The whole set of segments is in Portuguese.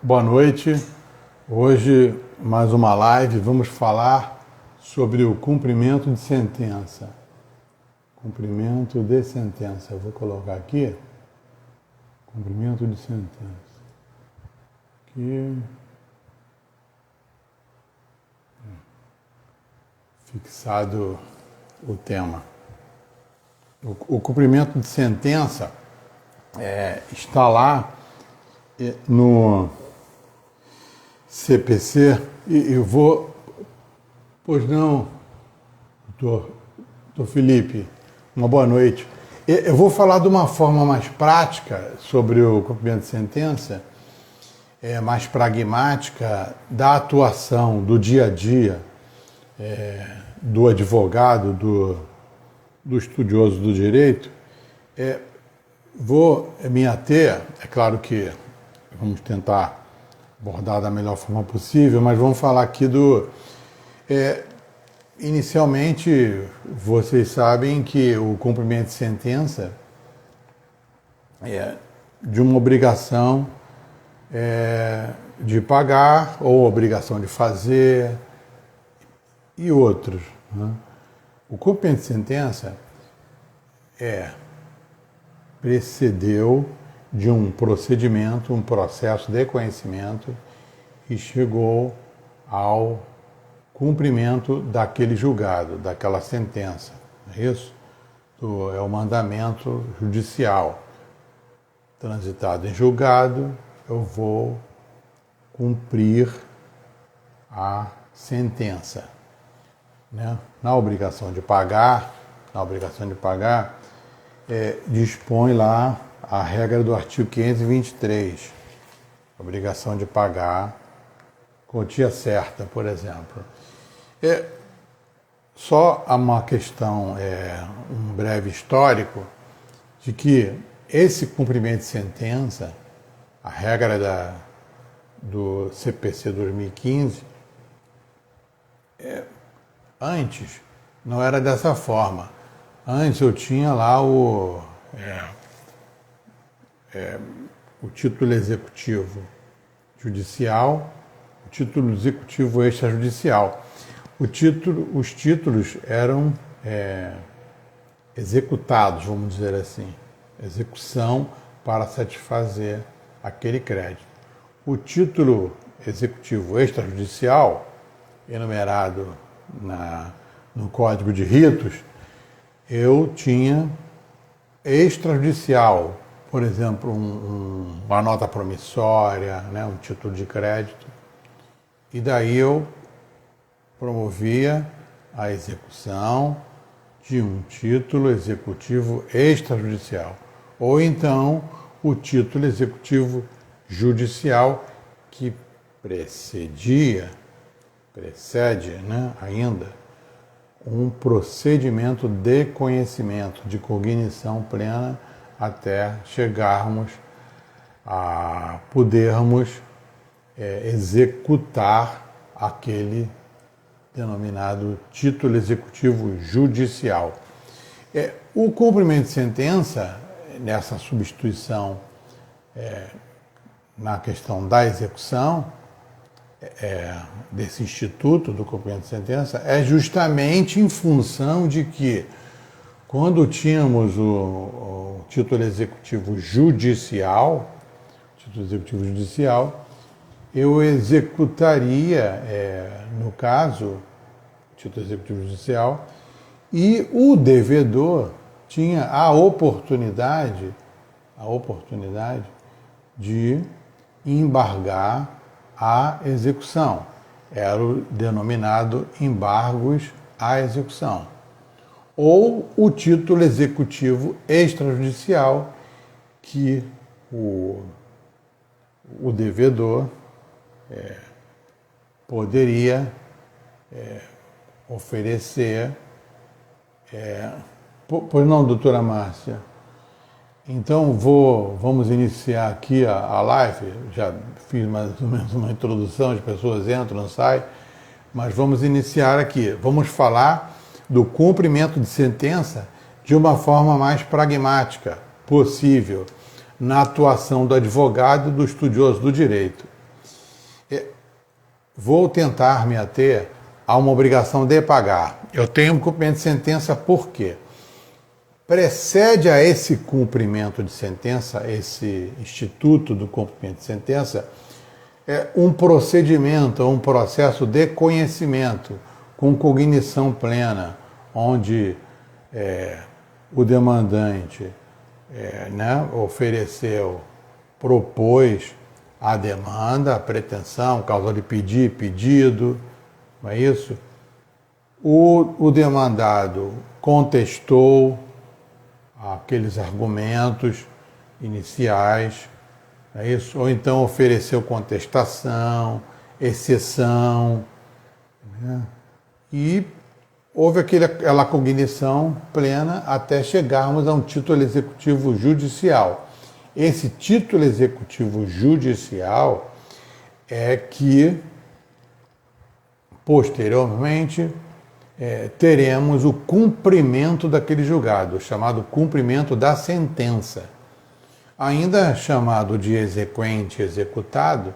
Boa noite. Hoje, mais uma live, vamos falar sobre o cumprimento de sentença. Cumprimento de sentença. Eu vou colocar aqui. Cumprimento de sentença. Aqui. Fixado o tema. O cumprimento de sentença está lá no CPC e eu vou... Pois não, doutor Felipe, uma boa noite. Eu vou falar de uma forma mais prática sobre o cumprimento de sentença, mais pragmática, da atuação do dia a dia do advogado, do estudioso do direito. Vou me ater, é claro que vamos tentar abordar da melhor forma possível, mas vamos falar aqui inicialmente, vocês sabem que o cumprimento de sentença é de uma obrigação de pagar ou obrigação de fazer e outros, né? O cumprimento de sentença precedeu de um procedimento, um processo de conhecimento e chegou ao cumprimento daquele julgado, daquela sentença. É isso? É o mandamento judicial. Transitado em julgado, eu vou cumprir a sentença, né? Na obrigação de pagar, dispõe lá a regra do artigo 523, obrigação de pagar quantia certa, por exemplo. Só uma questão, um breve histórico, de que esse cumprimento de sentença, a regra do CPC 2015, antes não era dessa forma. Antes eu tinha lá o título executivo judicial, o título executivo extrajudicial. Os títulos eram executados, vamos dizer assim, execução para satisfazer aquele crédito. O título executivo extrajudicial, enumerado no Código de Ritos, eu tinha extrajudicial, por exemplo, uma nota promissória, né, um título de crédito, e daí eu promovia a execução de um título executivo extrajudicial, ou então o título executivo judicial que precede, né, ainda um procedimento de conhecimento, de cognição plena, até chegarmos a podermos executar aquele denominado título executivo judicial. O cumprimento de sentença, nessa substituição na questão da execução, desse instituto do cumprimento de sentença, é justamente em função de que, quando tínhamos o título executivo judicial, eu executaria, no caso, título executivo judicial, e o devedor tinha a oportunidade de embargar a execução. Era o denominado embargos à execução. Ou o título executivo extrajudicial, que o devedor poderia oferecer. Pois não, doutora Márcia? Então vamos iniciar aqui a live. Já fiz mais ou menos uma introdução, as pessoas entram, saem, mas vamos iniciar aqui. Vamos falar do cumprimento de sentença de uma forma mais pragmática possível, na atuação do advogado e do estudioso do direito. Vou tentar me ater a uma obrigação de pagar. Eu tenho um cumprimento de sentença por quê? Precede a esse cumprimento de sentença, esse instituto do cumprimento de sentença, um procedimento, um processo de conhecimento com cognição plena, onde o demandante ofereceu, propôs a demanda, a pretensão, causa de pedir, pedido, não é isso? O demandado contestou aqueles argumentos iniciais, não é isso? Ou então ofereceu contestação, exceção, né? E houve aquela cognição plena até chegarmos a um título executivo judicial. Esse título executivo judicial é que, posteriormente, teremos o cumprimento daquele julgado, chamado cumprimento da sentença. Ainda chamado de exequente, executado,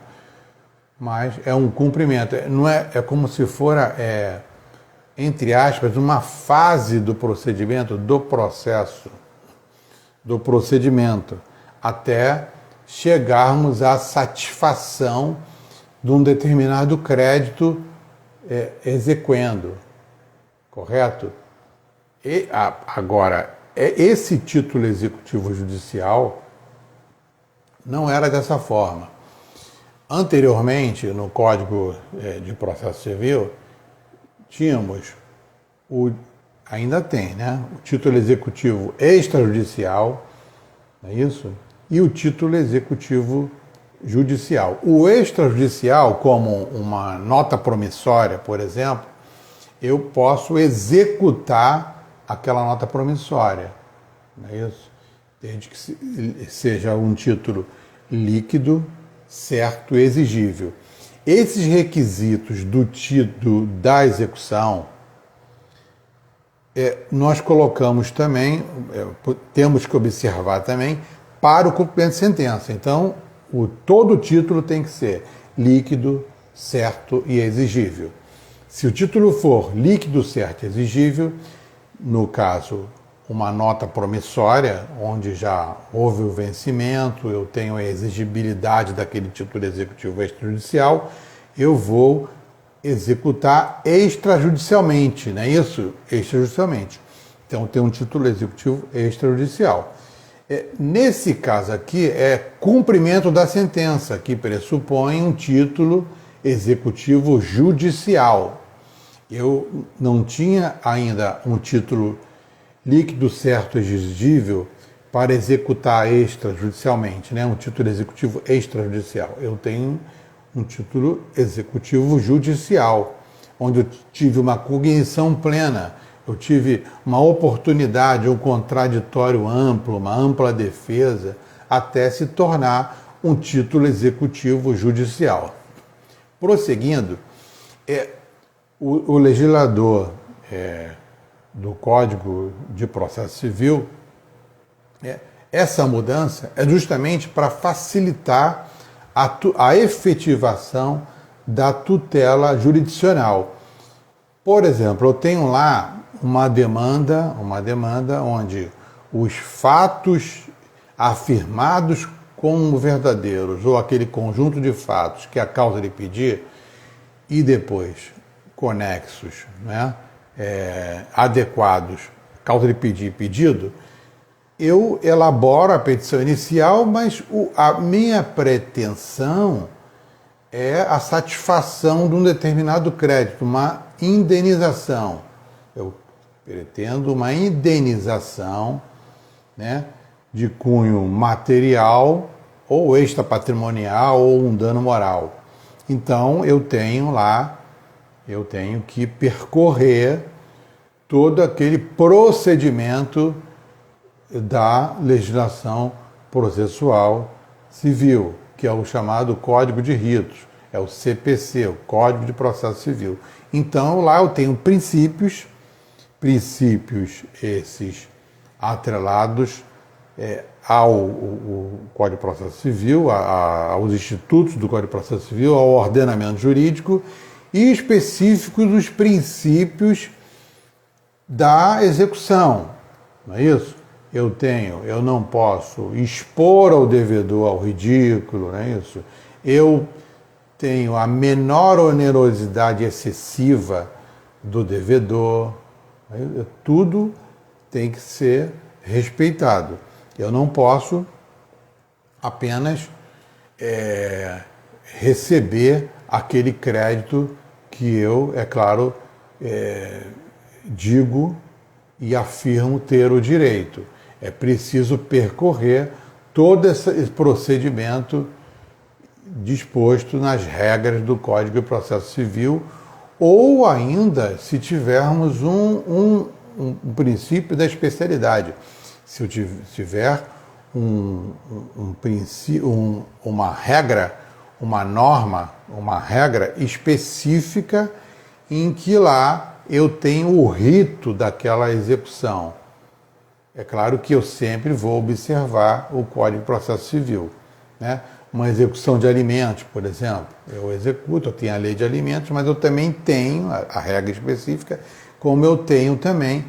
mas é um cumprimento. Não é como se fora, entre aspas, uma fase do procedimento, do processo, do procedimento, até chegarmos à satisfação de um determinado crédito exequendo, correto? E agora, esse título executivo judicial não era dessa forma. Anteriormente, no Código de Processo Civil, tínhamos, ainda tem, né? O título executivo extrajudicial, não é isso? E o título executivo judicial. O extrajudicial, como uma nota promissória, por exemplo, eu posso executar aquela nota promissória, não é isso? Desde que seja um título líquido, certo e exigível. Esses requisitos do título da execução, nós colocamos também, temos que observar também, para o cumprimento de sentença. Então, todo título tem que ser líquido, certo e exigível. Se o título for líquido, certo e exigível, no caso, uma nota promissória, onde já houve o vencimento, eu tenho a exigibilidade daquele título executivo extrajudicial, eu vou executar extrajudicialmente, não é isso? Extrajudicialmente. Então, tem um título executivo extrajudicial. Nesse caso aqui, é cumprimento da sentença, que pressupõe um título executivo judicial. Eu não tinha ainda um título líquido, certo e exigível para executar extrajudicialmente, né? Um título executivo extrajudicial. Eu tenho um título executivo judicial, onde eu tive uma cognição plena, eu tive uma oportunidade, um contraditório amplo, uma ampla defesa, até se tornar um título executivo judicial. Prosseguindo, o legislador do Código de Processo Civil, essa mudança é justamente para facilitar a efetivação da tutela jurisdicional. Por exemplo, eu tenho lá uma demanda onde os fatos afirmados como verdadeiros, ou aquele conjunto de fatos que é a causa de pedir, e depois conexos, né, adequados, causa de pedir e pedido, eu elaboro a petição inicial, mas a minha pretensão é a satisfação de um determinado crédito, uma indenização. Eu pretendo uma indenização, né, de cunho material ou extrapatrimonial ou um dano moral. Então eu tenho que percorrer todo aquele procedimento da legislação processual civil, que é o chamado Código de Ritos, é o CPC, o Código de Processo Civil. Então lá eu tenho princípios esses atrelados ao Código de Processo Civil, aos institutos do Código de Processo Civil, ao ordenamento jurídico e específicos os princípios da execução, não é isso? Eu não posso expor ao devedor ao ridículo, não é isso? Eu tenho a menor onerosidade excessiva do devedor, tudo tem que ser respeitado. Eu não posso apenas receber aquele crédito que eu, é claro, digo e afirmo ter o direito. É preciso percorrer todo esse procedimento disposto nas regras do Código de Processo Civil, ou ainda se tivermos um princípio da especialidade. Se eu tiver uma regra, uma norma, uma regra específica em que lá eu tenho o rito daquela execução. É claro que eu sempre vou observar o Código de Processo Civil, né? Uma execução de alimentos, por exemplo, eu executo, eu tenho a lei de alimentos, mas eu também tenho a regra específica, como eu tenho também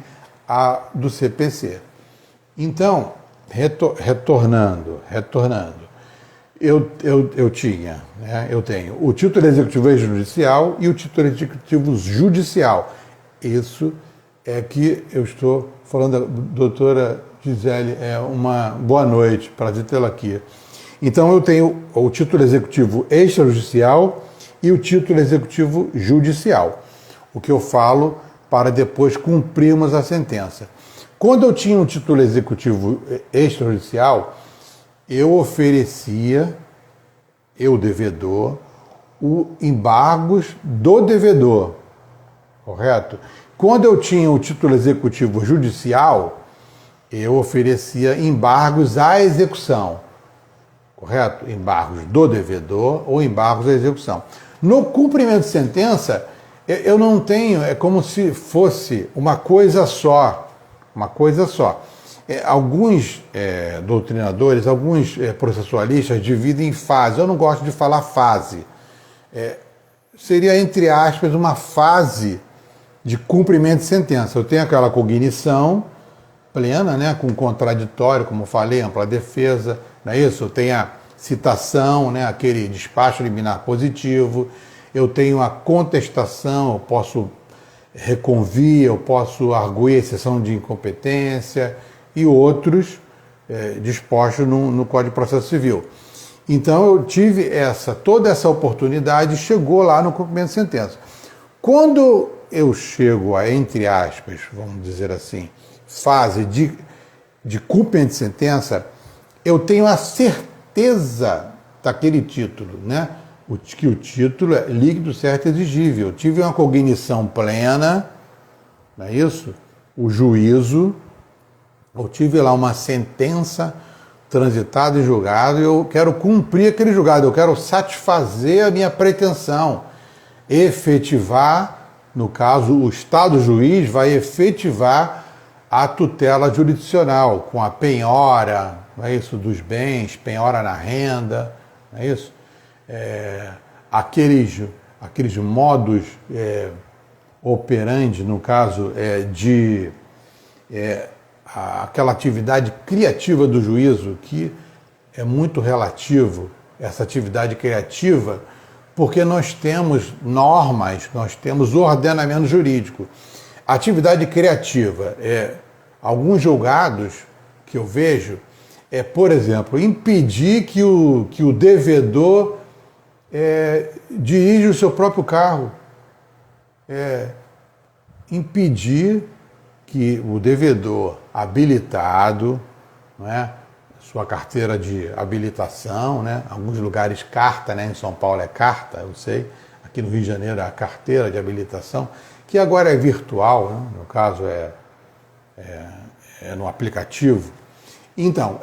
a do CPC. Então, retornando, eu tenho o título executivo extrajudicial e o título executivo judicial. Isso é que eu estou falando, doutora Gisele, uma boa noite, prazer tê-la aqui. Então eu tenho o título executivo extrajudicial e o título executivo judicial, o que eu falo para depois cumprirmos a sentença. Quando eu tinha um título executivo extrajudicial, eu oferecia, devedor, os embargos do devedor, correto? Quando eu tinha o título executivo judicial, eu oferecia embargos à execução, correto? Embargos do devedor ou embargos à execução. No cumprimento de sentença, eu não tenho, é como se fosse uma coisa só. Alguns doutrinadores, alguns processualistas dividem em fase. Eu não gosto de falar fase. Seria, entre aspas, uma fase de cumprimento de sentença. Eu tenho aquela cognição plena, né, com contraditório, como eu falei, ampla defesa, não é isso? Eu tenho a citação, né, aquele despacho liminar positivo, eu tenho a contestação, eu posso reconvir, eu posso arguir exceção de incompetência e outros dispostos no Código de Processo Civil. Então eu tive toda essa oportunidade, chegou lá no cumprimento de sentença. Quando eu chego a, entre aspas, vamos dizer assim, fase de cumprimento de sentença, eu tenho a certeza daquele título, né? Que o título é líquido, certo e exigível. Eu tive uma cognição plena, não é isso? O juízo, eu tive lá uma sentença transitada e julgada, e eu quero cumprir aquele julgado, eu quero satisfazer a minha pretensão, efetivar, no caso, o Estado juiz vai efetivar a tutela jurisdicional, com a penhora, não é isso, dos bens, penhora na renda, não é isso? Aqueles modos operandi, no caso, aquela atividade criativa do juízo, que é muito relativo, essa atividade criativa, porque nós temos normas, nós temos ordenamento jurídico. A atividade criativa, alguns julgados que eu vejo, por exemplo, impedir que o devedor dirija o seu próprio carro. Impedir que o devedor habilitado, não é, sua carteira de habilitação, né? Alguns lugares carta, né? Em São Paulo é carta, eu sei. Aqui no Rio de Janeiro é a carteira de habilitação, que agora é virtual, né? No caso é no aplicativo. Então,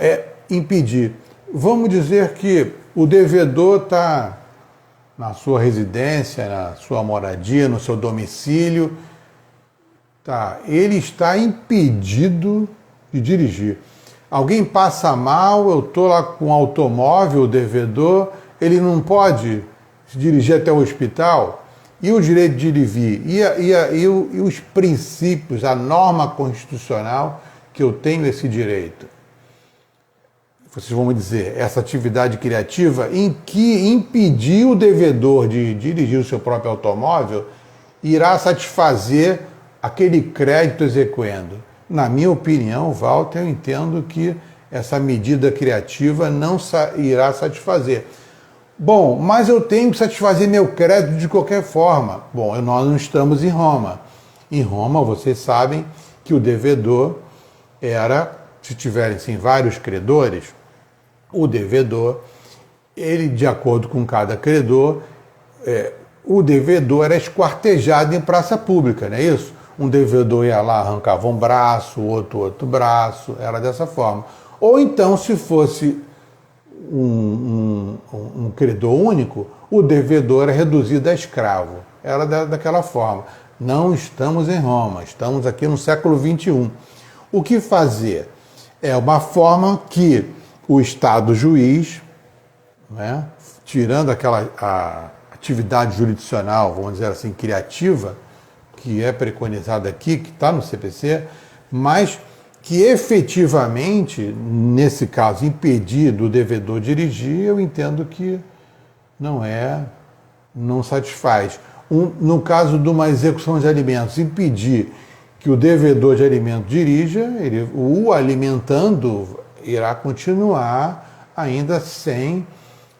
impedir. Vamos dizer que o devedor está na sua residência, na sua moradia, no seu domicílio, ele está impedido de dirigir. Alguém passa mal, eu estou lá com o automóvel, o devedor, ele não pode se dirigir até o hospital? E o direito de ir e vir? E os princípios, a norma constitucional que eu tenho esse direito? Vocês vão me dizer, essa atividade criativa em que impedir o devedor de dirigir o seu próprio automóvel irá satisfazer aquele crédito exequendo. Na minha opinião, Walter, eu entendo que essa medida criativa não irá satisfazer. Bom, mas eu tenho que satisfazer meu crédito de qualquer forma. Bom, nós não estamos em Roma. Em Roma, vocês sabem que o devedor era, se tiverem sim, vários credores, o devedor, ele, de acordo com cada credor, o devedor era esquartejado em praça pública, não é isso? Um devedor ia lá, arrancava um braço, outro braço, era dessa forma. Ou então, se fosse um credor único, o devedor era reduzido a escravo. Era daquela forma. Não estamos em Roma, estamos aqui no século XXI. O que fazer? É uma forma que o Estado juiz, né, tirando a atividade jurisdicional, vamos dizer assim, criativa, que é preconizada aqui, que está no CPC, mas que efetivamente, nesse caso, impedir do devedor dirigir, eu entendo que não satisfaz. No caso de uma execução de alimentos, impedir que o devedor de alimento dirija, o alimentando irá continuar ainda sem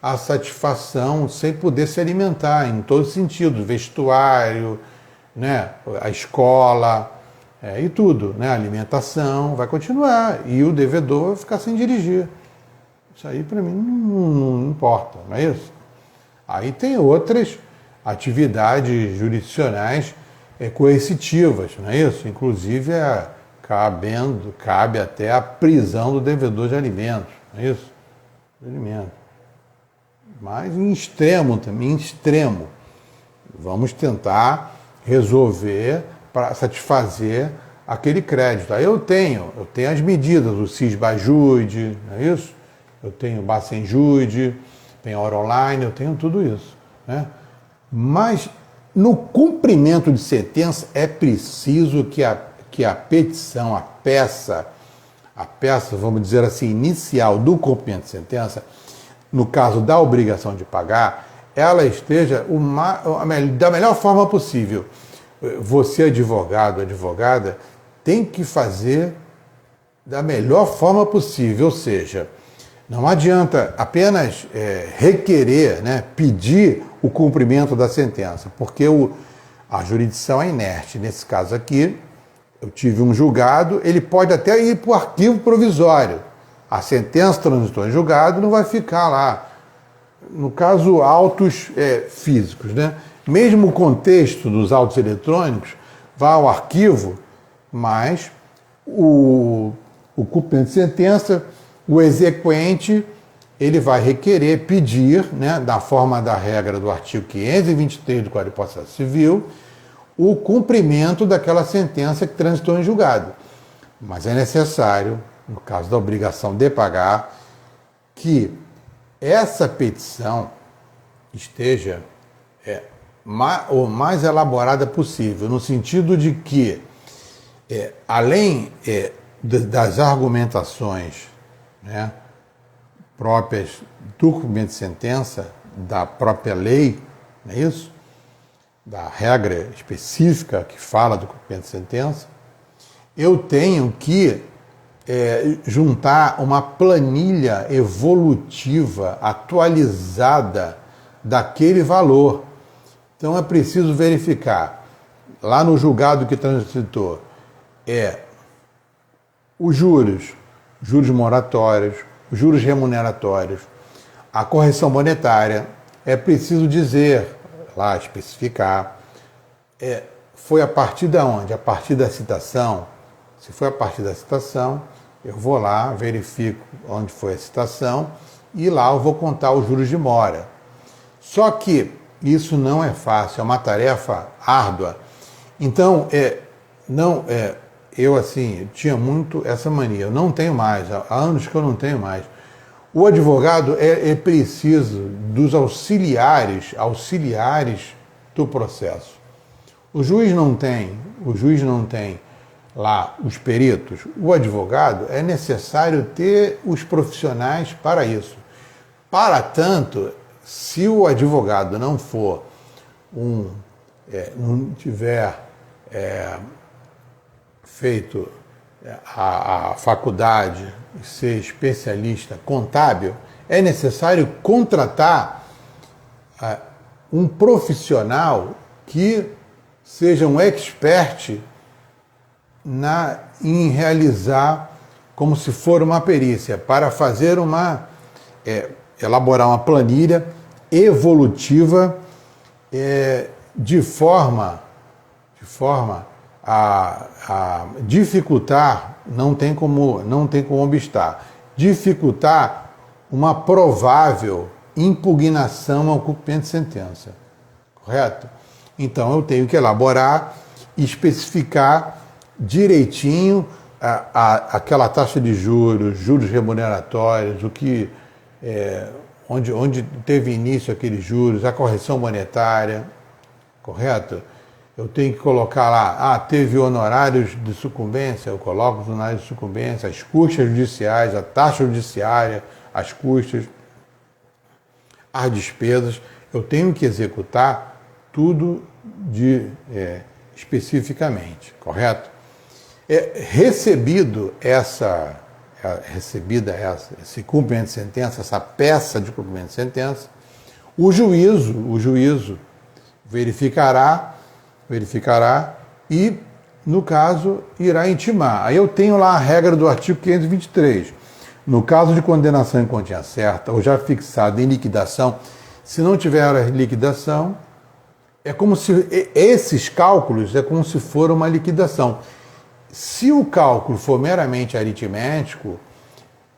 a satisfação, sem poder se alimentar em todos os sentidos, vestuário, né, a escola e tudo, né, a alimentação vai continuar e o devedor vai ficar sem dirigir. Isso aí para mim não importa, não é isso? Aí tem outras atividades jurisdicionais coercitivas, não é isso? Inclusive cabe até a prisão do devedor de alimentos, não é isso? De alimentos. Mas em extremo também, em extremo. Vamos tentar resolver para satisfazer aquele crédito. Aí eu tenho as medidas, o Cisbajude, não é isso? Eu tenho o Bacenjude, tenho a Online, eu tenho tudo isso, né? Mas no cumprimento de sentença é preciso que a petição, a peça, vamos dizer assim, inicial do cumprimento de sentença, no caso da obrigação de pagar, ela esteja da melhor forma possível. Você, advogado, advogada, tem que fazer da melhor forma possível, ou seja, não adianta apenas requerer, né, pedir o cumprimento da sentença, porque a jurisdição é inerte. Nesse caso aqui, eu tive um julgado, ele pode até ir para o arquivo provisório. A sentença transitou em julgado, não vai ficar lá. No caso, autos físicos, né? Mesmo o contexto dos autos eletrônicos vai ao arquivo, mas o cumprimento de sentença, o exequente, ele vai requerer, pedir, né, da forma da regra do artigo 523 do Código de Processo Civil, o cumprimento daquela sentença que transitou em julgado. Mas é necessário, no caso da obrigação de pagar, que essa petição esteja o mais elaborada possível, no sentido de que, além das argumentações, né, próprias do cumprimento de sentença, da própria lei, não é isso? Da regra específica que fala do cumprimento de sentença, eu tenho que juntar uma planilha evolutiva atualizada daquele valor. Então é preciso verificar, lá no julgado que transitou, os juros moratórios, os juros remuneratórios, a correção monetária. É preciso dizer, lá especificar, foi a partir de onde? A partir da citação. Se foi a partir da citação, eu vou lá, verifico onde foi a citação e lá eu vou contar os juros de mora. Só que isso não é fácil, é uma tarefa árdua. Então, eu assim, tinha muito essa mania, eu não tenho mais, há anos que eu não tenho mais. O advogado é preciso dos auxiliares do processo. O juiz não tem lá os peritos. O advogado é necessário ter os profissionais para isso. Para tanto, se o advogado não for não tiver feito a faculdade, ser especialista contábil, é necessário contratar um profissional que seja um expert em realizar como se for uma perícia, para fazer elaborar uma planilha evolutiva de forma a dificultar, não tem como obstar, dificultar uma provável impugnação ao cumprimento de sentença. Correto? Então eu tenho que elaborar e especificar direitinho aquela taxa de juros remuneratórios, onde teve início aqueles juros, a correção monetária, correto? Eu tenho que colocar lá, teve honorários de sucumbência, eu coloco os honorários de sucumbência, as custas judiciais, a taxa judiciária, as custas, as despesas. Eu tenho que executar tudo especificamente, correto? Recebida esse cumprimento de sentença, essa peça de cumprimento de sentença, o juízo verificará e, no caso, irá intimar. Aí eu tenho lá a regra do artigo 523. No caso de condenação em quantia certa ou já fixada em liquidação, se não tiver liquidação, é como se esses cálculos é como se for uma liquidação. Se o cálculo for meramente aritmético,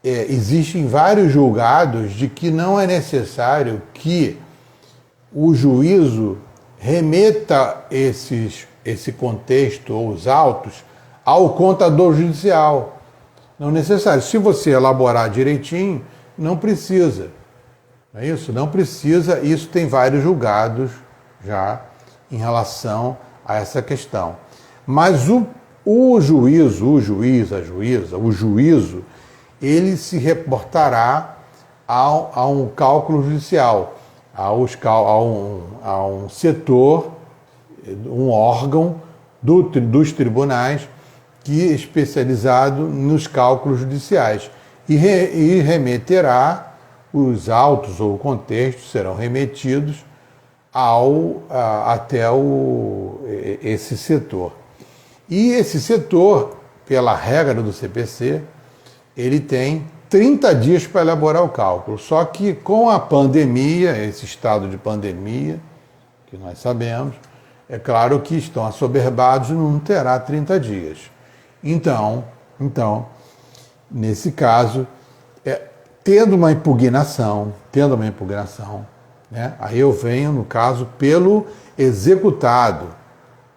existem vários julgados de que não é necessário que o juízo remeta esse contexto ou os autos ao contador judicial. Não é necessário. Se você elaborar direitinho, não precisa. Não é isso? Não precisa. Isso tem vários julgados já em relação a essa questão. Mas o juízo, ele se reportará a um cálculo judicial, a um setor, um órgão dos tribunais que é especializado nos cálculos judiciais e remeterá os autos ou contextos serão remetidos até esse setor. E esse setor, pela regra do CPC, ele tem 30 dias para elaborar o cálculo. Só que com a pandemia, esse estado de pandemia, que nós sabemos, é claro que estão assoberbados e não terá 30 dias. Então, nesse caso, tendo uma impugnação, né, aí eu venho, no caso, pelo executado,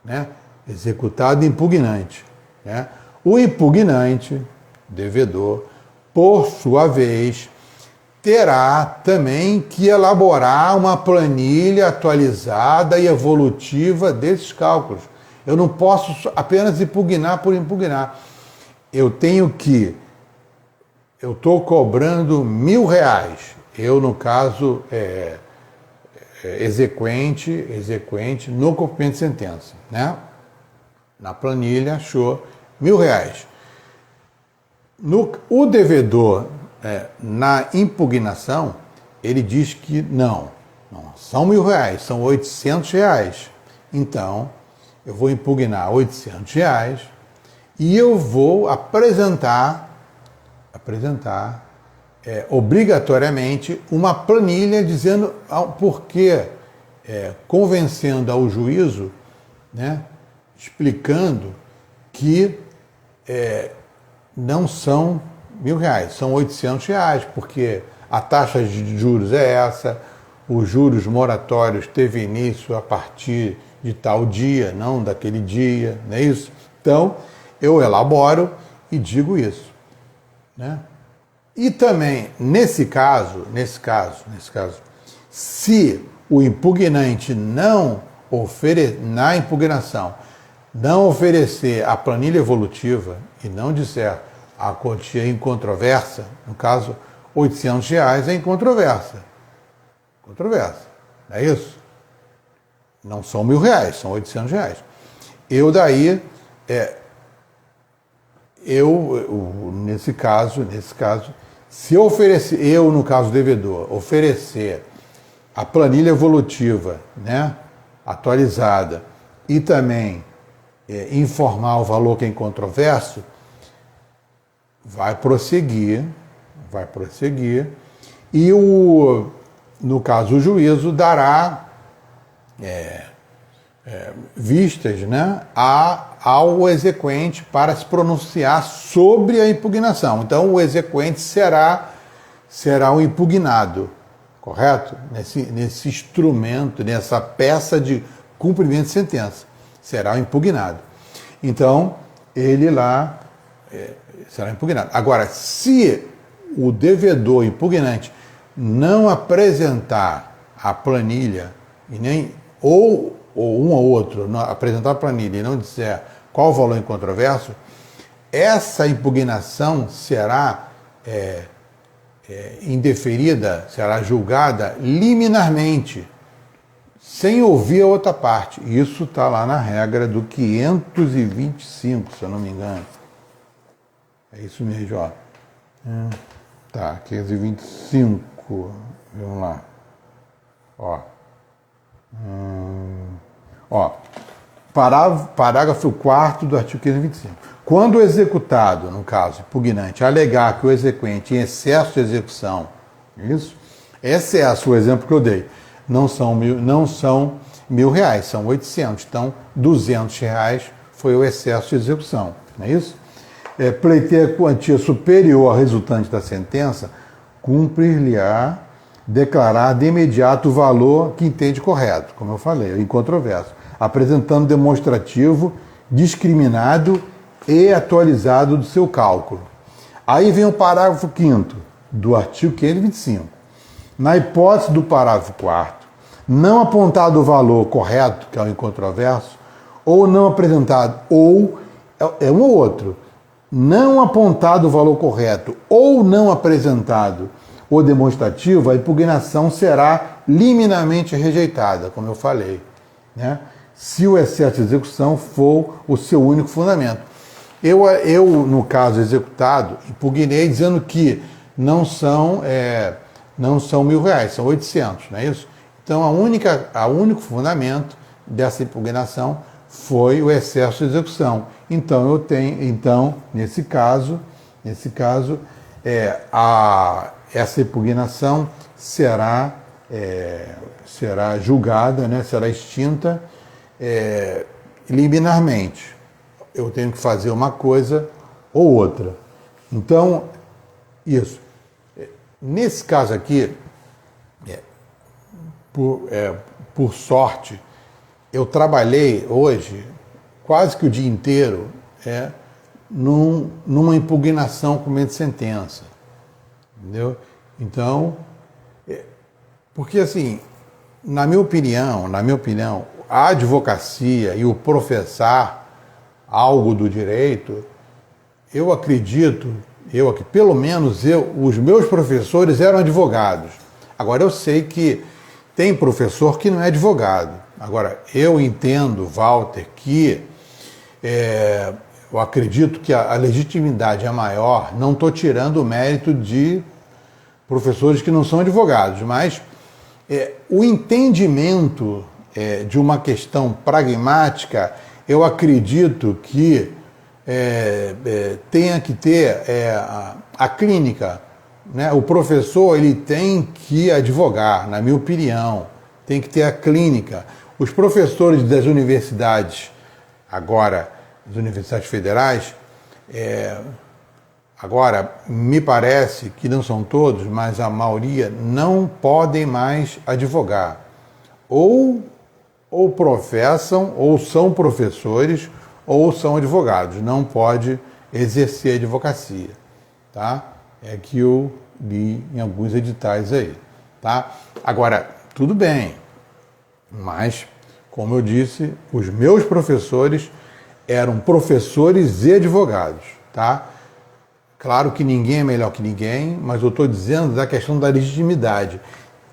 né, executado impugnante. Né? O impugnante, devedor, por sua vez, terá também que elaborar uma planilha atualizada e evolutiva desses cálculos. Eu não posso apenas impugnar por impugnar. Eu estou cobrando R$1.000. Eu, no caso, exequente no cumprimento de sentença, né? Na planilha achou R$1.000. O devedor, na impugnação, ele diz que não são R$1.000, são R$800. Então, eu vou impugnar R$800 e eu vou apresentar obrigatoriamente uma planilha dizendo por que, convencendo ao juízo, né, explicando que não são R$1.000, são R$800, porque a taxa de juros é essa, os juros moratórios teve início a partir de tal dia, não daquele dia, não é isso? Então, eu elaboro e digo isso, né? E também, nesse caso, se o impugnante na impugnação, não oferecer a planilha evolutiva e não disser a quantia incontroversa, no caso, R$ 800 é incontroversa. Controversa, não é isso? Não são R$ 1.000, são R$ 800. Nesse caso, se eu oferecer, no caso devedor, oferecer a planilha evolutiva, né, atualizada, e também informar o valor que é incontroverso, vai prosseguir, e no caso o juízo dará vistas, né, ao exequente para se pronunciar sobre a impugnação. Então o exequente será o impugnado, correto? Nesse instrumento, nessa peça de cumprimento de sentença, será o impugnado. Então ele lá será impugnado. Agora, se o devedor impugnante não apresentar a planilha ou um ou outro não apresentar a planilha e não disser qual o valor incontroverso, essa impugnação será indeferida, será julgada liminarmente, sem ouvir a outra parte. Isso está lá na regra do 525, se eu não me engano. É isso mesmo, ó. Tá, 525. Vamos lá. Parágrafo 4º do artigo 525. Quando o executado, no caso impugnante, alegar que o exequente em excesso de execução, excesso, o exemplo que eu dei, não são R$ 1.000, são 800. Então, R$ 200 foi o excesso de execução, não é isso? Pleiteia quantia superior ao resultante da sentença, cumprir-lhe-á declarar de imediato o valor que entende correto, como eu falei, incontroverso, apresentando demonstrativo discriminado e atualizado do seu cálculo. Aí vem o parágrafo 5º do artigo 525. Na hipótese do parágrafo 4º, não apontado o valor correto, que é o incontroverso, ou não apresentado, ou é um ou outro, não apontado o valor correto ou não apresentado o demonstrativo, a impugnação será liminarmente rejeitada, como eu falei, né? Se o excesso de execução for o seu único fundamento. Eu no caso executado, impugnei dizendo que não são R$ 1.000, são 800, não é isso? Então o único fundamento dessa impugnação foi o excesso de execução. Então nesse caso, essa impugnação será julgada, né, será extinta liminarmente. Eu tenho que fazer uma coisa ou outra. Então, isso. Nesse caso aqui, por sorte, eu trabalhei hoje quase que o dia inteiro numa impugnação com meio de sentença. Entendeu? Então, porque assim, na minha opinião, a advocacia e o professar algo do direito, eu acredito, pelo menos os meus professores eram advogados. Agora eu sei que tem professor que não é advogado. Agora, eu entendo, Walter, que eu acredito que a legitimidade é maior, não estou tirando o mérito de professores que não são advogados, mas o entendimento de uma questão pragmática, eu acredito que tenha que ter a clínica, né? O professor ele tem que advogar, na minha opinião, tem que ter a clínica. Os professores das universidades, agora, das universidades federais, agora, me parece que não são todos, mas a maioria não podem mais advogar. Ou professam, ou são professores, ou são advogados, não pode exercer advocacia, tá? É que eu li em alguns editais aí, tá? Agora, tudo bem, mas, como eu disse, os meus professores eram professores e advogados, tá? Claro que ninguém é melhor que ninguém, mas eu estou dizendo da questão da legitimidade.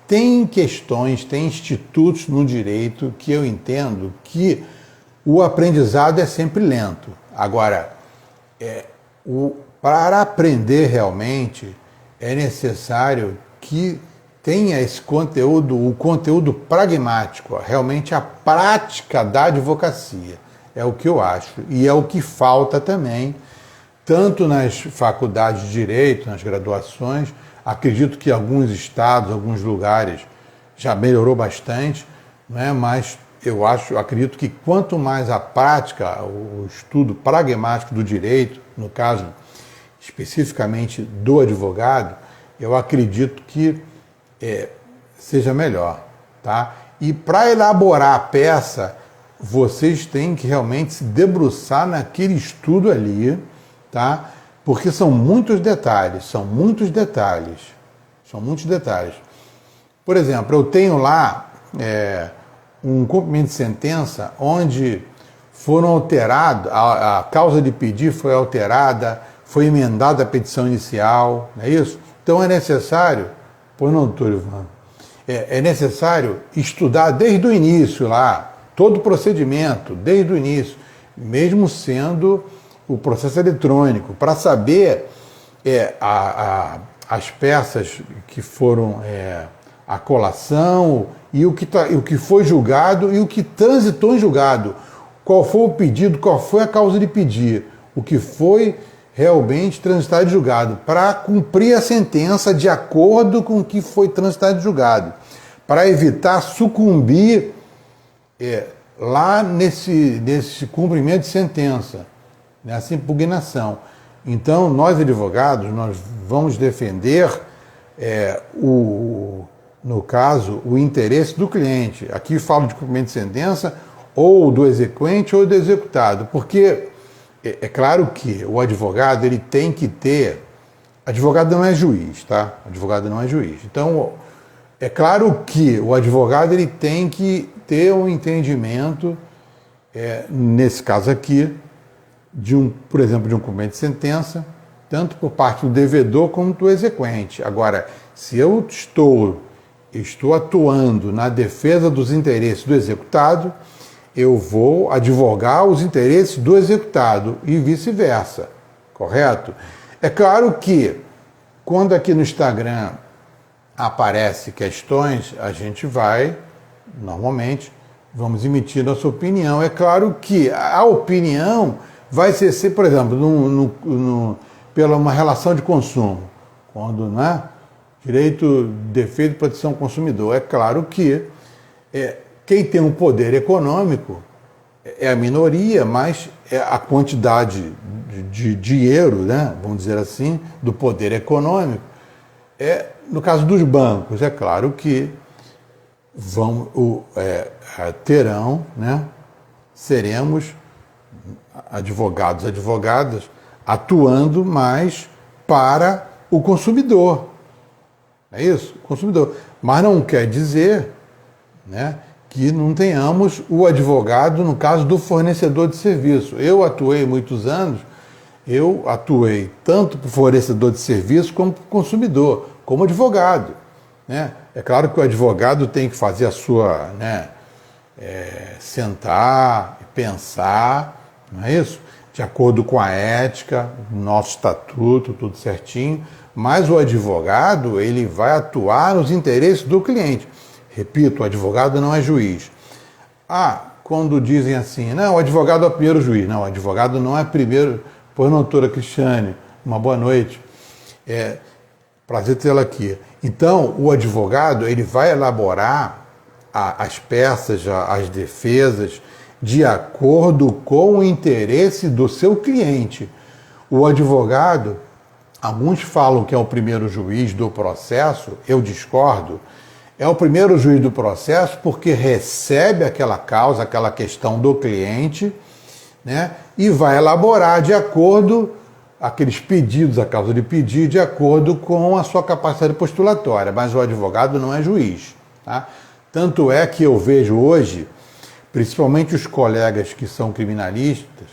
Tem questões, tem institutos no direito que eu entendo que o aprendizado é sempre lento. Agora, para aprender realmente, é necessário que tenha esse conteúdo, o conteúdo pragmático, realmente a prática da advocacia. É o que eu acho. E é o que falta também, tanto nas faculdades de direito, nas graduações. Acredito que alguns estados, alguns lugares já melhorou bastante, né? Mas eu acredito que quanto mais a prática, o estudo pragmático do direito, no caso especificamente do advogado, eu acredito que seja melhor, tá? E para elaborar a peça, vocês têm que realmente se debruçar naquele estudo ali, tá? Porque são muitos detalhes, são muitos detalhes. Por exemplo, eu tenho lá um cumprimento de sentença onde foram alterados, a causa de pedir foi alterada, foi emendada a petição inicial, não é isso? Então é necessário, pois não, doutor Ivan, é necessário estudar desde o início lá, todo o procedimento, desde o início, mesmo sendo o processo eletrônico, para saber as peças que foram a colação e o que foi julgado e o que transitou em julgado. Qual foi o pedido, qual foi a causa de pedir, o que foi realmente transitado em julgado, para cumprir a sentença de acordo com o que foi transitado em julgado, para evitar sucumbir lá nesse cumprimento de sentença, nessa impugnação. Então, nós advogados, nós vamos defender, no caso, o interesse do cliente. Aqui falo de cumprimento de sentença, ou do exequente ou do executado, porque é claro que o advogado ele tem que ter... Advogado não é juiz, tá? Advogado não é juiz. Então, é claro que o advogado ele tem que ter um entendimento, nesse caso aqui, por exemplo, de um cumprimento de sentença, tanto por parte do devedor como do exequente. Agora, se eu estou atuando na defesa dos interesses do executado, eu vou advogar os interesses do executado e vice-versa, correto? É claro que, quando aqui no Instagram aparece questões, a gente vai, normalmente, vamos emitir nossa opinião. É claro que a opinião vai ser, por exemplo, pela uma relação de consumo, quando, né, direito, defesa e proteção ao consumidor. É claro que quem tem um poder econômico é a minoria, mas a quantidade de dinheiro, né, vamos dizer assim, do poder econômico, no caso dos bancos, é claro que terão, né, seremos advogados, advogadas, atuando mais para o consumidor. É isso? O consumidor. Mas não quer dizer, né, que não tenhamos o advogado no caso do fornecedor de serviço. Eu atuei muitos anos, eu atuei tanto para o fornecedor de serviço como para o consumidor, como advogado, né? É claro que o advogado tem que fazer a sua, né, sentar, pensar, não é isso? De acordo com a ética, nosso estatuto, tudo certinho, mas o advogado, ele vai atuar nos interesses do cliente. Repito, o advogado não é juiz. Quando dizem assim, não, o advogado é o primeiro juiz. Não, o advogado não é primeiro. Pois não, doutora Cristiane, uma boa noite. Prazer tê-la aqui. Então, o advogado, ele vai elaborar as peças, as defesas, de acordo com o interesse do seu cliente. O advogado, alguns falam que é o primeiro juiz do processo, eu discordo. É o primeiro juiz do processo porque recebe aquela causa, aquela questão do cliente, né? E vai elaborar de acordo aqueles pedidos, a causa de pedir, de acordo com a sua capacidade postulatória. Mas o advogado não é juiz, tá? Tanto é que eu vejo hoje, principalmente os colegas que são criminalistas,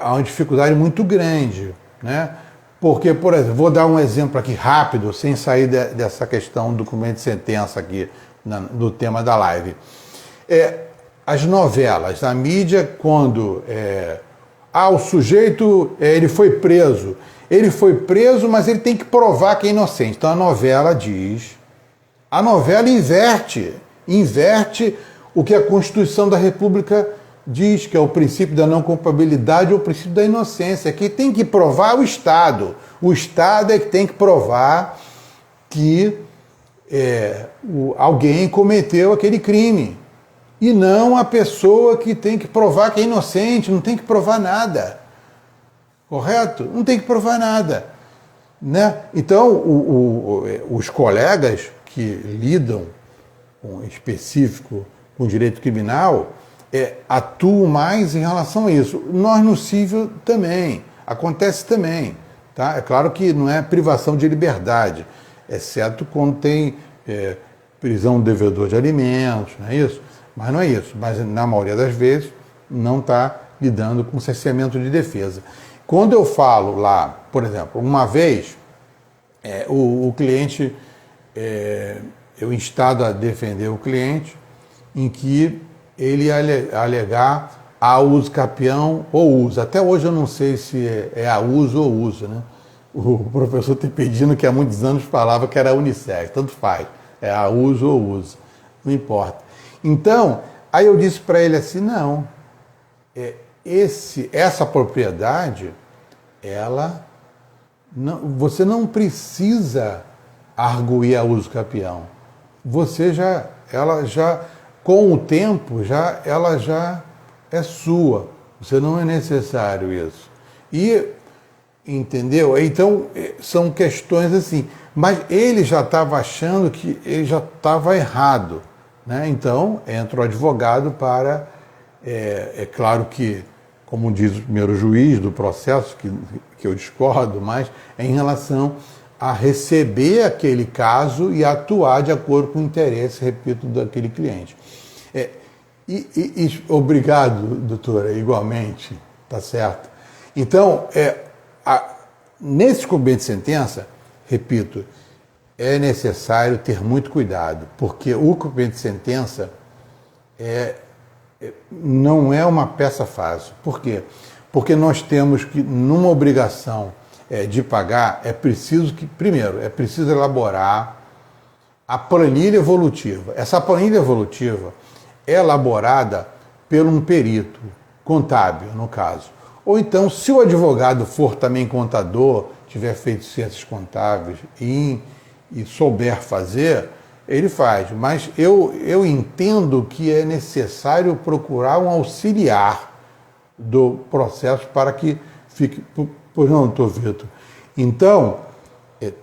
há uma dificuldade muito grande, né? Porque, por exemplo, vou dar um exemplo aqui rápido, sem sair dessa questão do documento de sentença aqui, no tema da live. As novelas, a mídia, quando o sujeito ele foi preso, mas ele tem que provar que é inocente. Então a novela inverte o que a Constituição da República diz, que é o princípio da não culpabilidade ou o princípio da inocência, que tem que provar o Estado. O Estado é que tem que provar que alguém cometeu aquele crime. E não a pessoa que tem que provar que é inocente, não tem que provar nada. Correto? Não tem que provar nada. Né? Então, os colegas que lidam específico com direito criminal atuam mais em relação a isso. Nós no civil também, acontece também. Tá? É claro que não é privação de liberdade, exceto quando tem prisão do devedor de alimentos, não é isso? Mas não é isso. Mas na maioria das vezes não está lidando com cerceamento de defesa. Quando eu falo lá, por exemplo, uma vez o cliente, eu instado a defender o cliente em que ele alegar a uso capião ou uso. Até hoje eu não sei se é a uso ou uso, né? O professor Tepedino, que há muitos anos falava que era unissex, tanto faz, é a uso ou uso, não importa. Então, aí eu disse para ele assim, não, essa propriedade, você não precisa arguir a uso capião. Ela já com o tempo, ela já é sua. Você não é necessário isso. E, entendeu? Então, são questões assim. Mas ele já estava achando que ele já estava errado. Né? Então, entra o advogado para... É claro que, como diz o primeiro juiz do processo, que eu discordo, mas é em relação a receber aquele caso e atuar de acordo com o interesse, repito, daquele cliente. Obrigado, doutora, igualmente, tá certo? Então, nesse cumprimento de sentença, repito, é necessário ter muito cuidado, porque o cumprimento de sentença não é uma peça fácil. Por quê? Porque nós temos que, numa obrigação de pagar, primeiro, é preciso elaborar a planilha evolutiva. Essa planilha evolutiva é elaborada por um perito contábil, no caso. Ou então, se o advogado for também contador, tiver feito ciências contábeis e souber fazer, ele faz. Mas eu entendo que é necessário procurar um auxiliar do processo para que fique... Pois não, doutor Vitor? Então,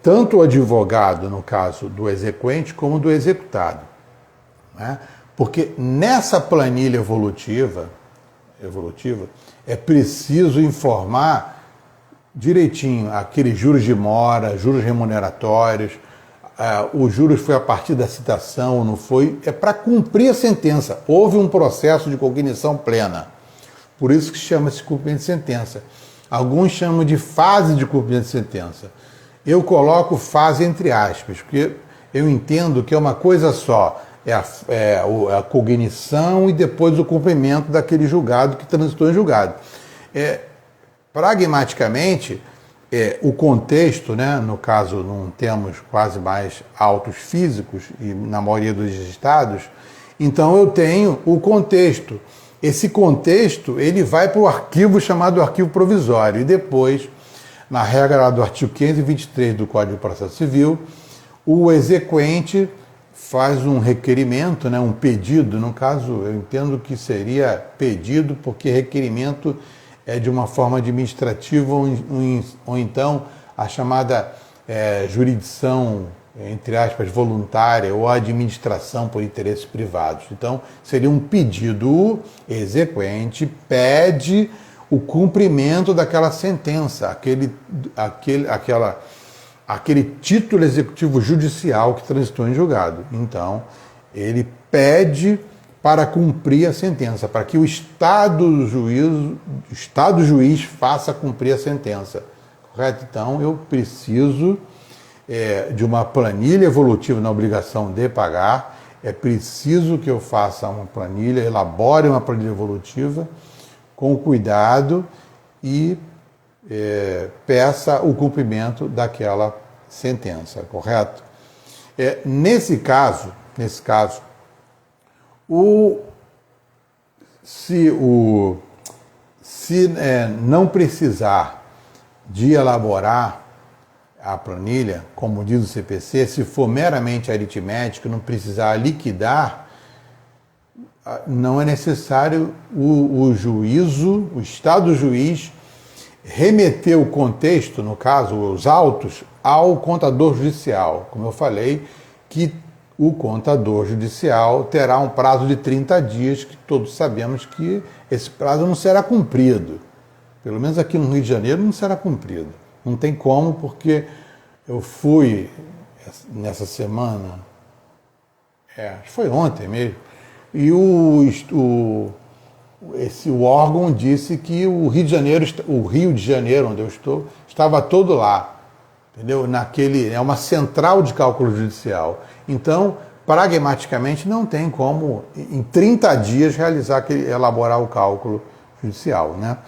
tanto o advogado, no caso do exequente, como do executado. Né? Porque nessa planilha evolutiva, é preciso informar direitinho aqueles juros de mora, juros remuneratórios, os juros foi a partir da citação ou não foi, é para cumprir a sentença. Houve um processo de cognição plena. Por isso que chama-se cumprimento de sentença. Alguns chamam de fase de cumprimento de sentença. Eu coloco fase entre aspas, porque eu entendo que é uma coisa só. A cognição e depois o cumprimento daquele julgado que transitou em julgado. Pragmaticamente, o contexto, né, no caso não temos quase mais autos físicos, e na maioria dos estados, então eu tenho o contexto. Esse contexto ele vai para o arquivo chamado arquivo provisório e depois, na regra do artigo 523 do Código de Processo Civil, o exequente faz um requerimento, né, um pedido. No caso, eu entendo que seria pedido, porque requerimento é de uma forma administrativa ou então a chamada jurisdição entre aspas, voluntária ou administração por interesses privados. Então, seria um pedido, o exequente pede o cumprimento daquela sentença, aquele título executivo judicial que transitou em julgado. Então, ele pede para cumprir a sentença, para que o Estado juiz faça cumprir a sentença. Correto? Então, eu preciso de uma planilha evolutiva na obrigação de pagar, é preciso que eu faça uma planilha, elabore uma planilha evolutiva com cuidado e peça o cumprimento daquela sentença, correto? Nesse caso, se não precisar de elaborar a planilha, como diz o CPC, se for meramente aritmético, não precisar liquidar, não é necessário o Estado juiz remeter o contexto, no caso, os autos, ao contador judicial. Como eu falei, que o contador judicial terá um prazo de 30 dias, que todos sabemos que esse prazo não será cumprido. Pelo menos aqui no Rio de Janeiro não será cumprido. Não tem como, porque eu fui nessa semana, acho que foi ontem mesmo, e o órgão disse que o Rio de Janeiro, onde eu estou, estava todo lá, entendeu? É uma central de cálculo judicial. Então, pragmaticamente, não tem como, em 30 dias, elaborar o cálculo judicial, né?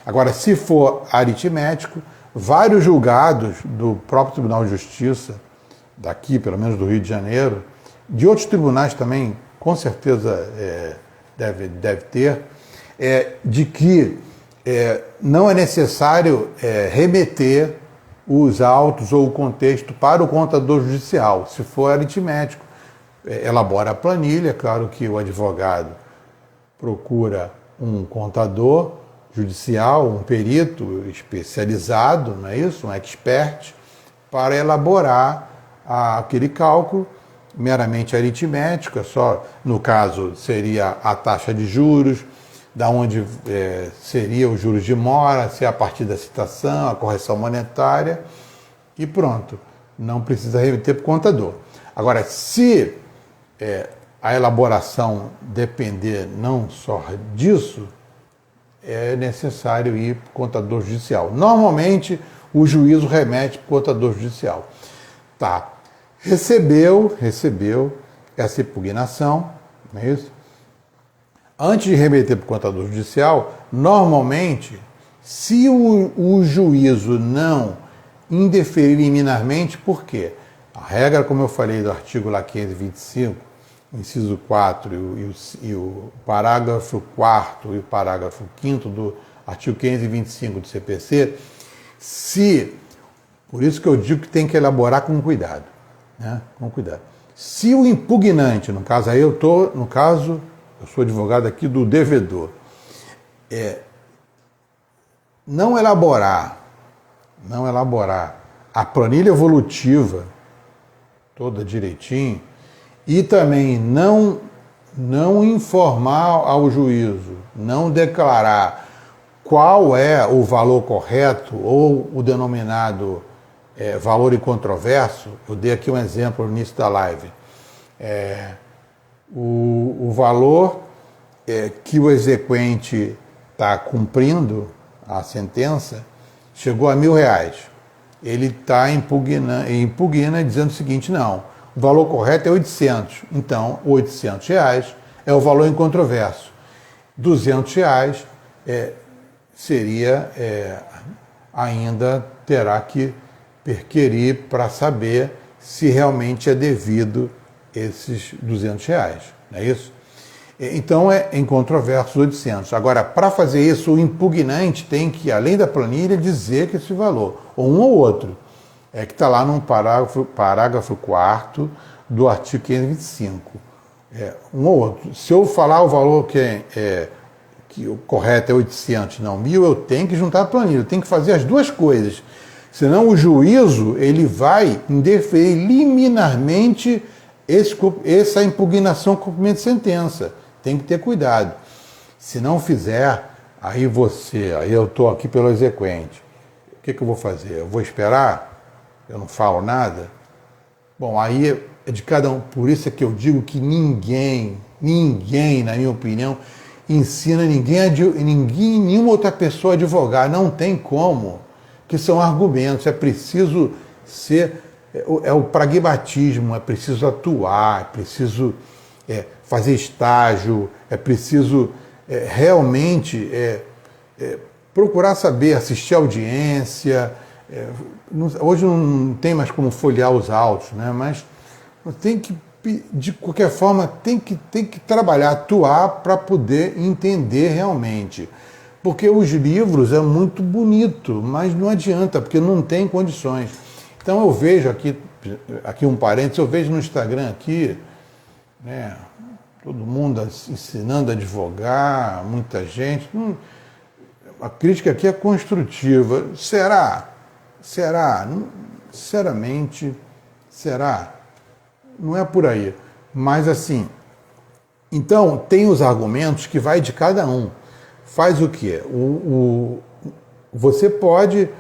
Agora, se for aritmético, vários julgados do próprio Tribunal de Justiça, daqui, pelo menos do Rio de Janeiro, de outros tribunais também, com certeza deve ter, de que não é necessário remeter os autos ou o contexto para o contador judicial. Se for aritmético, elabora a planilha, claro que o advogado procura um contador judicial, um perito especializado, não é isso? Um expert, para elaborar aquele cálculo meramente aritmético, no caso seria a taxa de juros, da onde seria os juros de mora, se é a partir da citação, a correção monetária, e pronto, não precisa remeter para o contador. Agora, se a elaboração depender não só disso, é necessário ir para o contador judicial. Normalmente, o juízo remete para o contador judicial. Tá. Recebeu essa impugnação, não é isso? Antes de remeter para o contador judicial, normalmente, se o juízo não indeferir liminarmente, por quê? A regra, como eu falei, do artigo lá 525, inciso 4 e o parágrafo 4º e o parágrafo 5º do artigo 525 do CPC, por isso que eu digo que tem que elaborar com cuidado, né? Com cuidado. Se o impugnante, no caso aí eu sou advogado aqui do devedor, não elaborar a planilha evolutiva toda direitinho, e também não informar ao juízo, não declarar qual é o valor correto ou o denominado valor incontroverso. Eu dei aqui um exemplo no início da live. O valor que o exequente está cumprindo a sentença chegou a R$1.000. Ele impugna dizendo o seguinte: não, o valor correto é 800. Então, R$800 é o valor incontroverso. R$200 seria, ainda terá que perquirir para saber se realmente é devido esses R$200, não é isso? Então, é incontroverso 800. Agora, para fazer isso, o impugnante tem que, além da planilha, dizer que esse valor, ou um ou outro, que está lá no parágrafo 4º do artigo 525. Um ou outro. Se eu falar o valor que o correto é 800, não 1.000, eu tenho que juntar a planilha, eu tenho que fazer as duas coisas. Senão o juízo ele vai indeferir liminarmente essa impugnação com cumprimento de sentença. Tem que ter cuidado. Se não fizer, aí eu estou aqui pelo exequente. O que eu vou fazer? Eu vou esperar? Eu não falo nada? Bom, aí é de cada um. Por isso é que eu digo que ninguém, na minha opinião, ensina nenhuma outra pessoa a advogar. Não tem como. Que são argumentos. É preciso ser... É o pragmatismo, é preciso atuar, é preciso fazer estágio, é preciso realmente procurar saber, assistir a audiência. Hoje não tem mais como folhear os autos, né? Mas tem que, de qualquer forma, tem que trabalhar, atuar para poder entender realmente. Porque os livros é muito bonito, mas não adianta, porque não tem condições. Então eu vejo aqui um parênteses, eu vejo no Instagram aqui, né, todo mundo ensinando a advogar, muita gente. A crítica aqui é construtiva. Será? Sinceramente, será? Não é por aí. Mas assim, então tem os argumentos que vai de cada um. Faz o quê? Você pode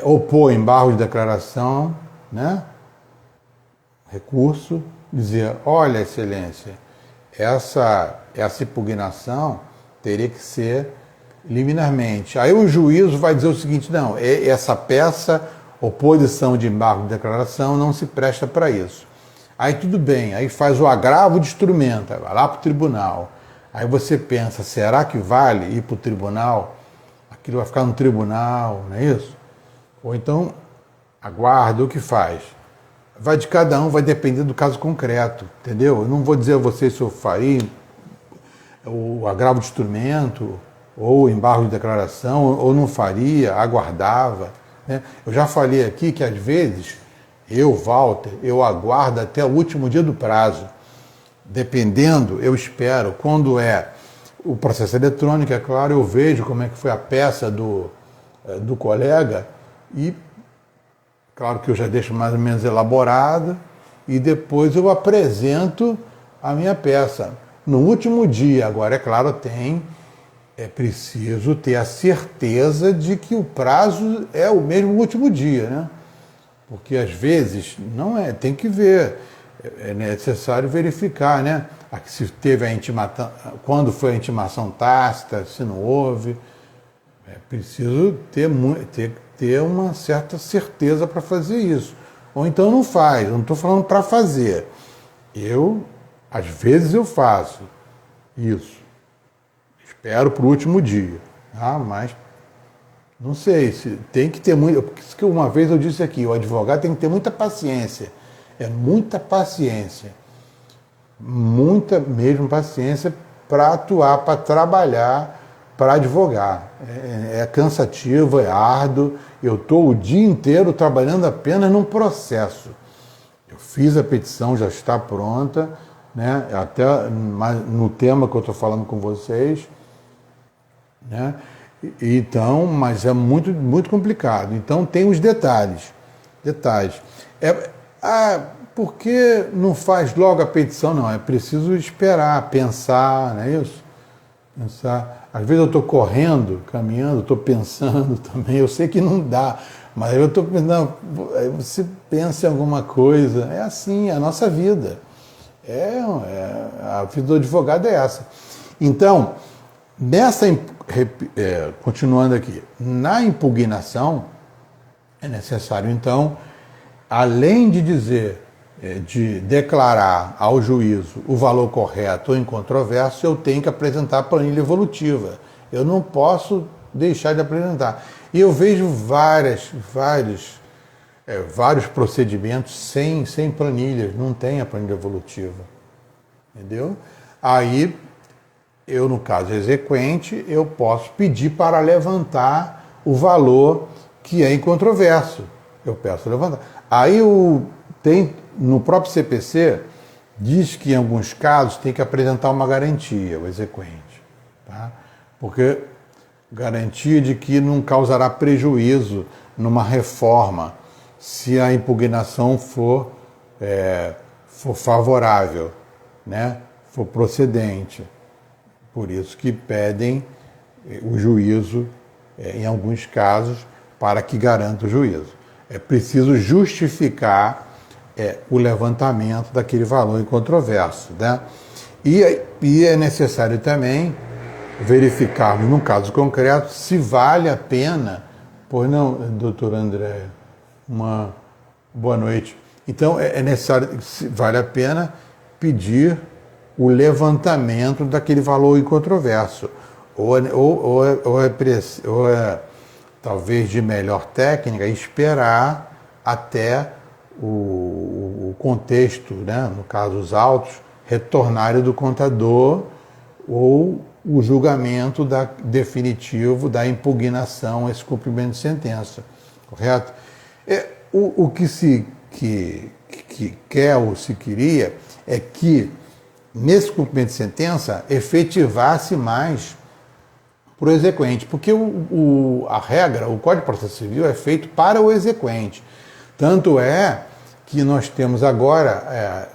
opor embargo de declaração, né? Recurso, dizer, olha, excelência, essa impugnação teria que ser liminarmente. Aí o juízo vai dizer o seguinte, não, essa peça, oposição de embargo de declaração, não se presta para isso. Aí tudo bem, aí faz o agravo de instrumento, vai lá para o tribunal. Aí você pensa, será que vale ir para o tribunal? Aquilo vai ficar no tribunal, não é isso? Ou então, aguarda, o que faz? Vai de cada um, vai depender do caso concreto, entendeu? Eu não vou dizer a vocês se eu faria o agravo de instrumento, ou embargo de declaração, ou não faria, aguardava, né? Eu já falei aqui que às vezes, Walter, eu aguardo até o último dia do prazo. Dependendo, eu espero. Quando é o processo eletrônico, é claro, eu vejo como é que foi a peça do colega e, claro que eu já deixo mais ou menos elaborada e depois eu apresento a minha peça. No último dia, agora, é claro, é preciso ter a certeza de que o prazo é o mesmo último dia, né? Porque às vezes não é, tem que ver. É necessário verificar, né? Se teve a intimação, quando foi a intimação tácita, se não houve. É preciso ter uma certa certeza para fazer isso. Ou então não faz, eu não estou falando para fazer. Às vezes eu faço isso. Espero para o último dia. Tá? Mas não sei, tem que ter muito. Porque uma vez eu disse aqui, o advogado tem que ter muita paciência. Muita paciência, muita mesmo paciência para atuar, para trabalhar, para advogar. É cansativo, é árduo. Eu estou o dia inteiro trabalhando apenas num processo. Eu fiz a petição, já está pronta, né? Até no tema que eu estou falando com vocês, né? Então, mas é muito, muito complicado. Então tem os detalhes. Por que não faz logo a petição? Não, é preciso esperar, pensar, não é isso? Pensar. Às vezes eu estou correndo, caminhando, estou pensando também, eu sei que não dá, mas eu estou pensando, você pensa em alguma coisa, é assim, é a nossa vida. A vida do advogado é essa. Então, continuando aqui, na impugnação, é necessário, então, além de de declarar ao juízo o valor correto ou incontroverso, eu tenho que apresentar a planilha evolutiva. Eu não posso deixar de apresentar. E eu vejo vários procedimentos sem planilhas, não tem a planilha evolutiva. Entendeu? Aí, eu, no caso exequente, eu posso pedir para levantar o valor que é incontroverso. Eu peço levantar. Aí no próprio CPC, diz que em alguns casos tem que apresentar uma garantia, o exequente. Tá? Porque garantia de que não causará prejuízo numa reforma se a impugnação for favorável, né? For procedente. Por isso que pedem o juízo, em alguns casos, para que garanta o juízo. É preciso justificar o levantamento daquele valor incontroverso, né? E é necessário também verificarmos, no caso concreto, se vale a pena. Pois não, doutor André, uma boa noite. Então, é necessário, se vale a pena pedir o levantamento daquele valor incontroverso. Ou é talvez de melhor técnica esperar até o contexto, né, no caso os autos, retornarem do contador ou o julgamento definitivo da impugnação a esse cumprimento de sentença, correto? O que se quer ou se queria é que nesse cumprimento de sentença efetivasse mais para o exequente, porque a regra, o Código de Processo Civil é feito para o exequente. Tanto é que nós temos agora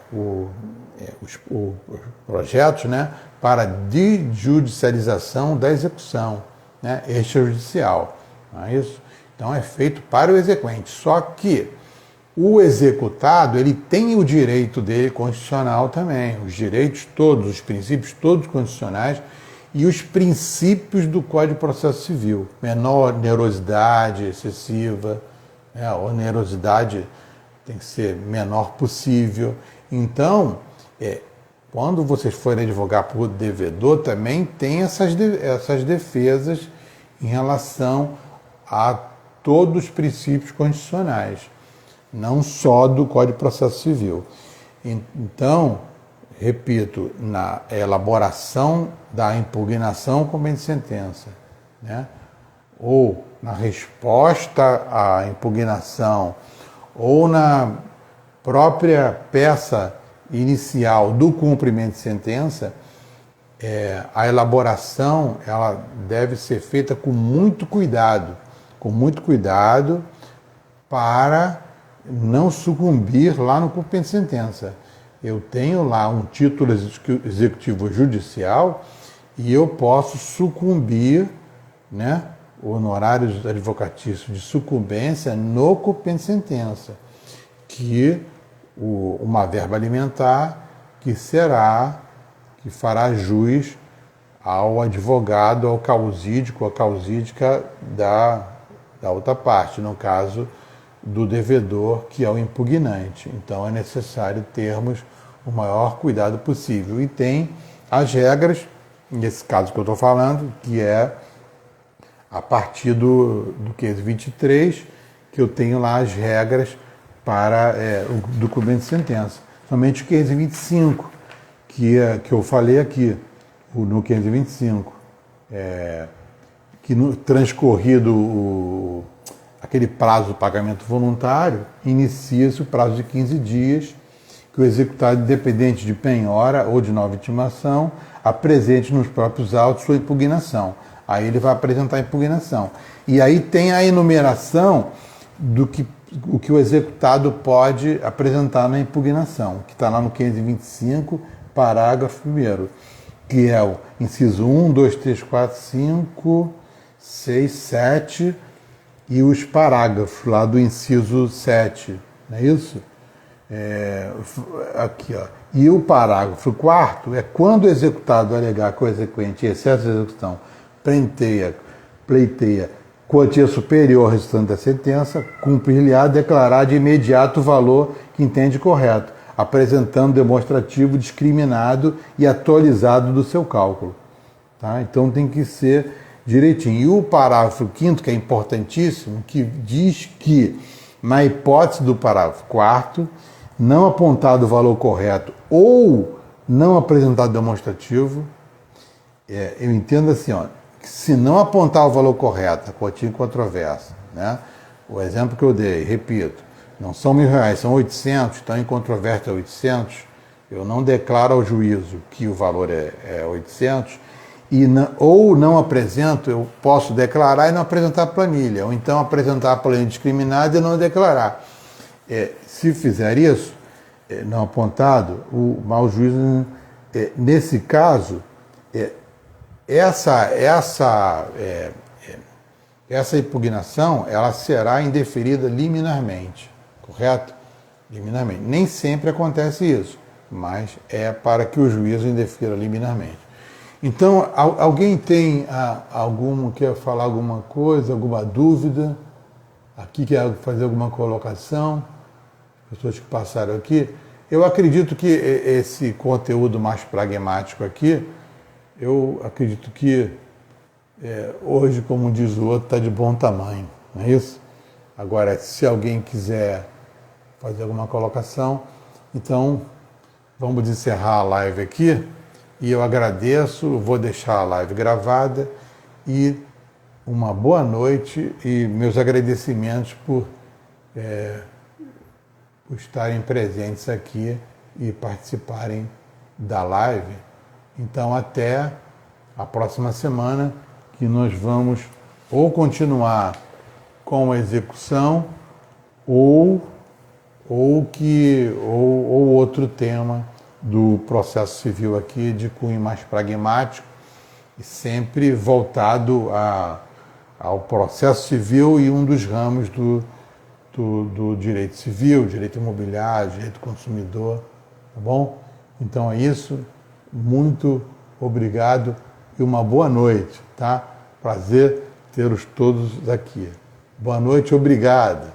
os projetos, né, para desjudicialização da execução, né, extrajudicial. Não é isso? Então é feito para o exequente. Só que o executado, ele tem o direito dele constitucional também, os direitos todos, os princípios todos constitucionais e os princípios do Código de Processo Civil. Menor onerosidade excessiva, a onerosidade tem que ser menor possível. Então, quando vocês forem advogar por devedor, também tem essas defesas em relação a todos os princípios constitucionais, não só do Código de Processo Civil. Então, repito, na elaboração da impugnação com bem de sentença, né, ou na resposta à impugnação, ou na própria peça inicial do cumprimento de sentença, a elaboração ela deve ser feita com muito cuidado para não sucumbir lá no cumprimento de sentença. Eu tenho lá um título executivo judicial e eu posso sucumbir, né, honorários advocatícios de sucumbência no cumprimento de sentença, que uma verba alimentar que fará jus ao advogado, ao causídico, à causídica da outra parte, no caso do devedor, que é o impugnante. Então é necessário termos o maior cuidado possível. E tem as regras, nesse caso que eu estou falando, que é a partir do 523, que eu tenho lá as regras para o documento de sentença. Somente o 525, que eu falei aqui, no 525, que no transcorrido aquele prazo do pagamento voluntário, inicia-se o prazo de 15 dias, que o executado, independente de penhora ou de nova intimação, apresente nos próprios autos sua impugnação. Aí ele vai apresentar a impugnação. E aí tem a enumeração do que o executado pode apresentar na impugnação, que está lá no 525, parágrafo 1º, que é o inciso 1, 2, 3, 4, 5, 6, 7 e os parágrafos lá do inciso 7, não é isso? Aqui, ó. E o parágrafo 4º é quando o executado alegar que o exequente em excesso de execução pleiteia quantia superior ao restante da sentença, cumprir-lhe-á declarar de imediato o valor que entende correto, apresentando demonstrativo discriminado e atualizado do seu cálculo. Tá? Então tem que ser direitinho. E o parágrafo 5º, que é importantíssimo, que diz que, na hipótese do parágrafo 4º, não apontado o valor correto ou não apresentado demonstrativo, eu entendo assim, ó, que se não apontar o valor correto, a quantia incontroversa, né? O exemplo que eu dei, repito, não são R$1.000, são 800, então incontrovérsia é 800, eu não declaro ao juízo que o valor é 800, ou não apresento, eu posso declarar e não apresentar a planilha, ou então apresentar a planilha discriminada e não declarar. Se fizer isso, não apontado, o mau juízo, nesse caso, essa impugnação ela será indeferida liminarmente, correto? Liminarmente. Nem sempre acontece isso, mas é para que o juízo indefira liminarmente. Então, alguém tem quer falar alguma coisa, alguma dúvida? Aqui quer fazer alguma colocação? Pessoas que passaram aqui. Eu acredito que esse conteúdo mais pragmático aqui, eu acredito que hoje, como diz o outro, está de bom tamanho, não é isso? Agora, se alguém quiser fazer alguma colocação, então vamos encerrar a live aqui. E eu agradeço, vou deixar a live gravada e uma boa noite e meus agradecimentos por estarem presentes aqui e participarem da live. Então, até a próxima semana, que nós vamos ou continuar com a execução ou outro tema do processo civil aqui de cunho mais pragmático e sempre voltado ao processo civil e um dos ramos do direito civil, direito imobiliário, direito consumidor, tá bom? Então é isso, muito obrigado e uma boa noite, tá? Prazer tê-los todos aqui. Boa noite, obrigado.